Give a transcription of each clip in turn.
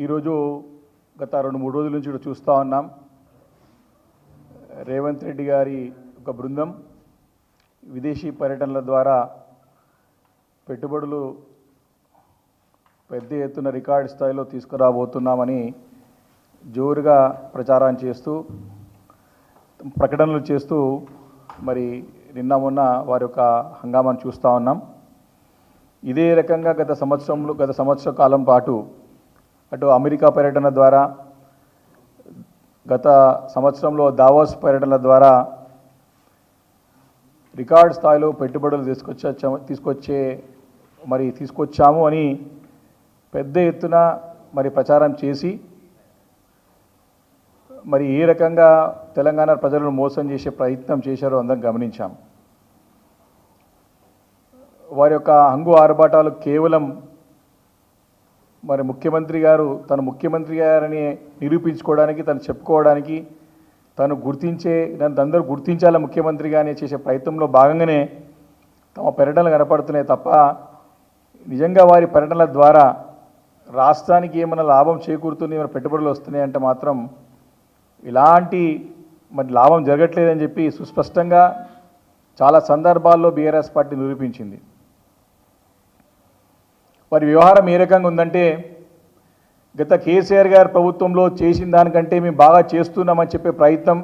ఈరోజు గత 2-3 రోజుల నుంచి కూడా చూస్తూ ఉన్నాం. రేవంత్ రెడ్డి గారి ఒక బృందం విదేశీ పర్యటనల ద్వారా పెట్టుబడులు పెద్ద ఎత్తున రికార్డు స్థాయిలో తీసుకురాబోతున్నామని జోరుగా ప్రచారం చేస్తూ ప్రకటనలు చేస్తూ మరి నిన్న మొన్న వారి యొక్క హంగామాను చూస్తూ ఉన్నాం. ఇదే రకంగా గత సంవత్సర కాలం పాటు అటు అమెరికా పర్యటన ద్వారా గత సంవత్సరంలో దావోస్ పర్యటనల ద్వారా రికార్డ్ స్థాయిలో పెట్టుబడులు తీసుకొచ్చాము అని పెద్ద ఎత్తున మరి ప్రచారం చేసి మరి ఏ రకంగా తెలంగాణ ప్రజలను మోసం చేసే ప్రయత్నం చేశారో అందరం గమనించాం. వారి యొక్క హంగు ఆర్భాటాలు కేవలం మరి ముఖ్యమంత్రి గారు తను ముఖ్యమంత్రి గారని నిరూపించుకోవడానికి, తను చెప్పుకోవడానికి, నన్ను అందరూ గుర్తించాల ముఖ్యమంత్రిగానే చేసే ప్రయత్నంలో భాగంగానే తమ పర్యటనలు కనపడుతున్నాయి తప్ప నిజంగా వారి పర్యటనల ద్వారా రాష్ట్రానికి ఏమైనా లాభం చేకూరుతుంది, ఏమైనా పెట్టుబడులు వస్తున్నాయంటే మాత్రం ఇలాంటి మరి లాభం జరగట్లేదని చెప్పి సుస్పష్టంగా చాలా సందర్భాల్లో బీఆర్ఎస్ పార్టీ నిరూపించింది. వారి వ్యవహారం ఏ రకంగా ఉందంటే గత కేసీఆర్ గారి ప్రభుత్వంలో చేసిన దానికంటే మేము బాగా చేస్తున్నామని చెప్పే ప్రయత్నం,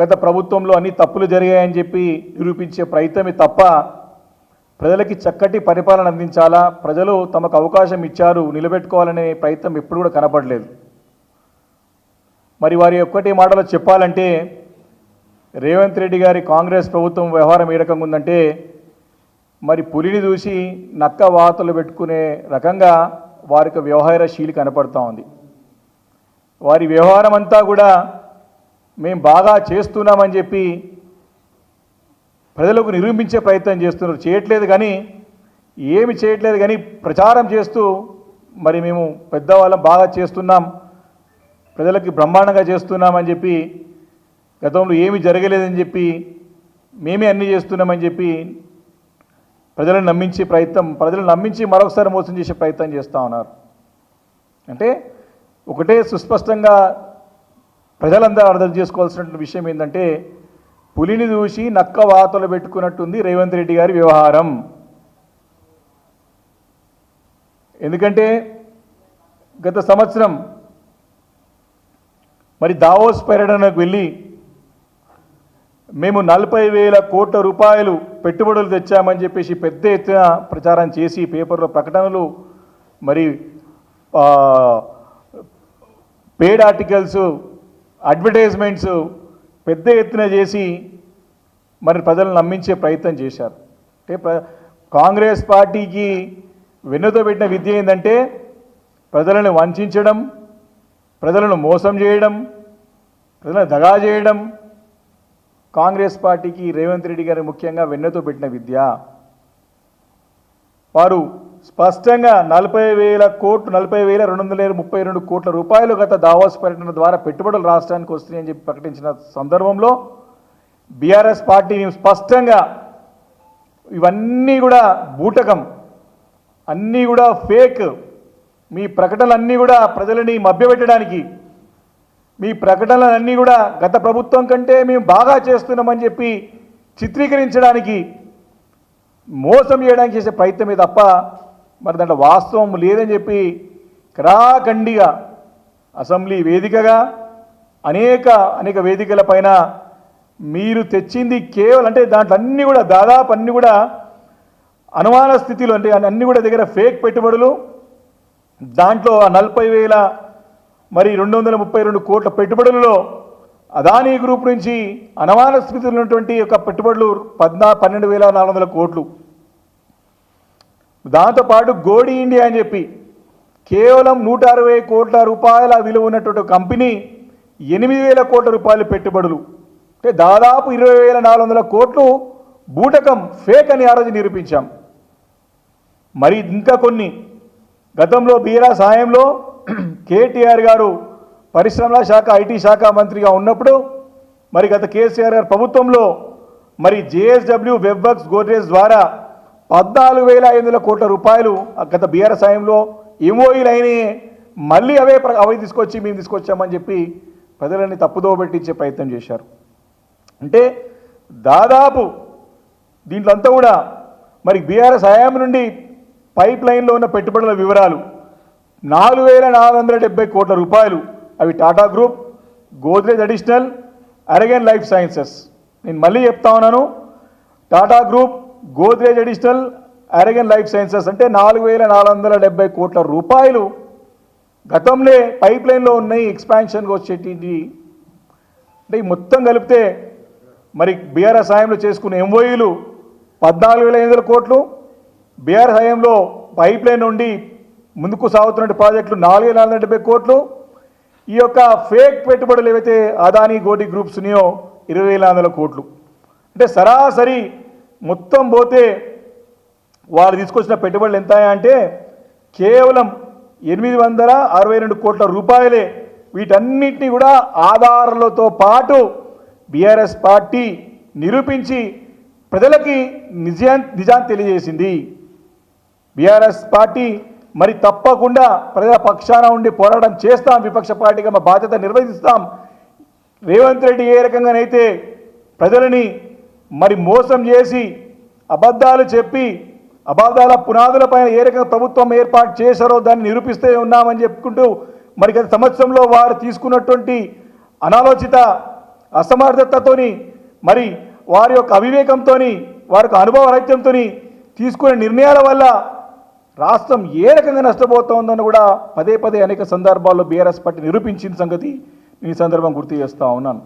గత ప్రభుత్వంలో అన్ని తప్పులు జరిగాయని చెప్పి నిరూపించే ప్రయత్నమే తప్ప ప్రజలకి చక్కటి పరిపాలన అందించాలా, ప్రజలు తమకు అవకాశం ఇచ్చారు నిలబెట్టుకోవాలనే ప్రయత్నం ఎప్పుడు కూడా కనపడలేదు. మరి వారి ఒక్కటి మాటలో చెప్పాలంటే రేవంత్ రెడ్డి గారి కాంగ్రెస్ ప్రభుత్వం వ్యవహారం ఏ రకంగా ఉందంటే మరి పులిని చూసి నక్క వాతలు పెట్టుకునే రకంగా వారికి వ్యవహారశీలి కనపడుతూ ఉంది. వారి వ్యవహారం అంతా కూడా మేము బాగా చేస్తున్నామని చెప్పి ప్రజలకు నిరూపించే ప్రయత్నం చేస్తున్నారు. ఏమి చేయట్లేదు కానీ ప్రచారం చేస్తూ మరి మేము పెద్దవాళ్ళం బాగా చేస్తున్నాం, ప్రజలకి బ్రహ్మాండంగా చేస్తున్నామని చెప్పి, గతంలో ఏమి జరగలేదని చెప్పి, మేమే అన్నీ చేస్తున్నామని చెప్పి ప్రజలను నమ్మించి మరొకసారి మోసం చేసే ప్రయత్నం చేస్తూ ఉన్నారు. అంటే ఒకటే సుస్పష్టంగా ప్రజలందరూ అర్థం చేసుకోవాల్సిన విషయం ఏంటంటే పులిని చూసి నక్క వాతలు పెట్టుకున్నట్టుంది రేవంత్ రెడ్డి గారి వ్యవహారం. ఎందుకంటే గత సంవత్సరం మరి దావోస్ పర్యటనకు వెళ్ళి మేము 40,000 కోట్ల రూపాయలు పెట్టుబడులు తెచ్చామని చెప్పేసి పెద్ద ఎత్తున ప్రచారం చేసి పేపర్లో ప్రకటనలు మరి పేడ్ ఆర్టికల్స్ అడ్వర్టైజ్మెంట్స్ పెద్ద ఎత్తున చేసి మరి ప్రజలను నమ్మించే ప్రయత్నం చేశారు. అంటే కాంగ్రెస్ పార్టీకి వెన్నుతో పెట్టిన విద్య ఏంటంటే ప్రజలను వంచడం, ప్రజలను మోసం చేయడం, ప్రజలను దగా చేయడం కాంగ్రెస్ పార్టీకి రేవంత్ రెడ్డి గారు ముఖ్యంగా వెన్నెతో పెట్టిన విద్య. వారు స్పష్టంగా 40,232 కోట్ల రూపాయలు గత దావోస్ పర్యటన ద్వారా పెట్టుబడులు రాష్ట్రానికి వస్తున్నాయని చెప్పి ప్రకటించిన సందర్భంలో బీఆర్ఎస్ పార్టీని స్పష్టంగా ఇవన్నీ కూడా బూటకం, అన్నీ కూడా ఫేక్, మీ ప్రకటనలన్నీ కూడా ప్రజలని మభ్యపెట్టడానికి, మీ ప్రకటనలన్నీ కూడా గత ప్రభుత్వం కంటే మేము బాగా చేస్తున్నామని చెప్పి చిత్రీకరించడానికి, మోసం చేయడానికి చేసే ప్రయత్నమే తప్ప మరి దాంట్లో వాస్తవం లేదని చెప్పి కరాఖండిగా అసెంబ్లీ వేదికగా అనేక వేదికల పైన మీరు తెచ్చింది కేవలం అంటే దాంట్లో అన్నీ కూడా దాదాపు అన్నీ కూడా అనుమాన స్థితిలో, అంటే అన్నీ కూడా దగ్గర ఫేక్ పెట్టుబడులు. దాంట్లో 40,232 కోట్ల పెట్టుబడులలో అదానీ గ్రూప్ నుంచి అనుమాన స్థితిలో ఉన్నటువంటి ఒక పెట్టుబడులు 12,400 కోట్లు. దాంతోపాటు గోడి ఇండియా అని చెప్పి కేవలం 160 కోట్ల రూపాయల విలువ ఉన్నటువంటి కంపెనీ 8,000 కోట్ల రూపాయల పెట్టుబడులు, అంటే దాదాపు 20,400 కోట్లు బూటకం, ఫేక్ అని ఆ రోజు నిరూపించాం. మరి ఇంకా కొన్ని గతంలో బీఆర్ఎస్ హయాంలో కేటీఆర్ గారు పరిశ్రమల శాఖ ఐటీ శాఖ మంత్రిగా ఉన్నప్పుడు మరి గత కేసీఆర్ గారి ప్రభుత్వంలో మరి జేఎస్డబ్ల్యూ వెబ్వర్క్స్ గోడ్రేజ్ ద్వారా 14,500 కోట్ల రూపాయలు గత బీఆర్ఎస్ హయాంలో ఎంఓఈలు అయినాయి, మళ్ళీ అవి తీసుకొచ్చి మేము తీసుకొచ్చామని చెప్పి ప్రజలని తప్పుదోవ పెట్టించే ప్రయత్నం చేశారు. అంటే దాదాపు దీంట్లో అంతా కూడా మరి బీఆర్ఎస్ హయాం నుండి పైప్ లైన్లో ఉన్న పెట్టుబడుల వివరాలు 4,470 కోట్ల రూపాయలు. అవి Tata group, Godrej additional, Aragen life sciences. నేను మళ్ళీ చెప్తా ఉన్నాను, Tata group, Godrej additional, Aragen life sciences అంటే 4,470 కోట్ల రూపాయలు గతంలో పైప్ లైన్లో ఉన్నాయి ఎక్స్పాన్షన్గా వచ్చేటి. అంటే ఈ మొత్తం కలిపితే మరి బీఆర్ఎస్ హయాంలో చేసుకున్న ఎంఓయూలు 14,500 కోట్లు, బీఆర్ఎస్ హయాంలో పైప్ లైన్ నుండి ముందుకు సాగుతున్న ప్రాజెక్టులు 4,470 కోట్లు, ఈ యొక్క ఫేక్ పెట్టుబడులు ఏవైతే అదానీ గోడి గ్రూప్స్ ఉన్నాయో 20,400 కోట్లు. అంటే సరాసరి మొత్తం పోతే వాళ్ళు తీసుకొచ్చిన పెట్టుబడులు ఎంత అంటే కేవలం 862 కోట్ల రూపాయలే. వీటన్నిటినీ కూడా ఆధారాలతో పాటు బీఆర్ఎస్ పార్టీ నిరూపించి ప్రజలకి నిజాన్ని తెలియజేసింది. బీఆర్ఎస్ పార్టీ మరి తప్పకుండా ప్రజల పక్షాన ఉండి పోరాటం చేస్తాం, విపక్ష పార్టీగా మా బాధ్యత నిర్వహిస్తాం. రేవంత్ రెడ్డి ఏ రకంగానైతే ప్రజలని మరి మోసం చేసి అబద్ధాలు చెప్పి అబద్ధాల పునాదులపైన ఏ రకంగా ప్రభుత్వం ఏర్పాటు చేశారో దాన్ని నిరూపిస్తే ఉన్నామని చెప్పుకుంటూ మరి గత సంవత్సరంలో వారు తీసుకున్నటువంటి అనాలోచిత అసమర్థతతోని మరి వారి యొక్క అవివేకంతో వారి యొక్క అనుభవరహిత్యంతో తీసుకునే నిర్ణయాల వల్ల రాష్ట్రం ఏ రకంగా నష్టపోతుందని కూడా పదే పదే అనేక సందర్భాల్లో బీఆర్ఎస్ పార్టీ నిరూపించిన సంగతి ఈ సందర్భం గుర్తు చేస్తూ ఉన్నాను.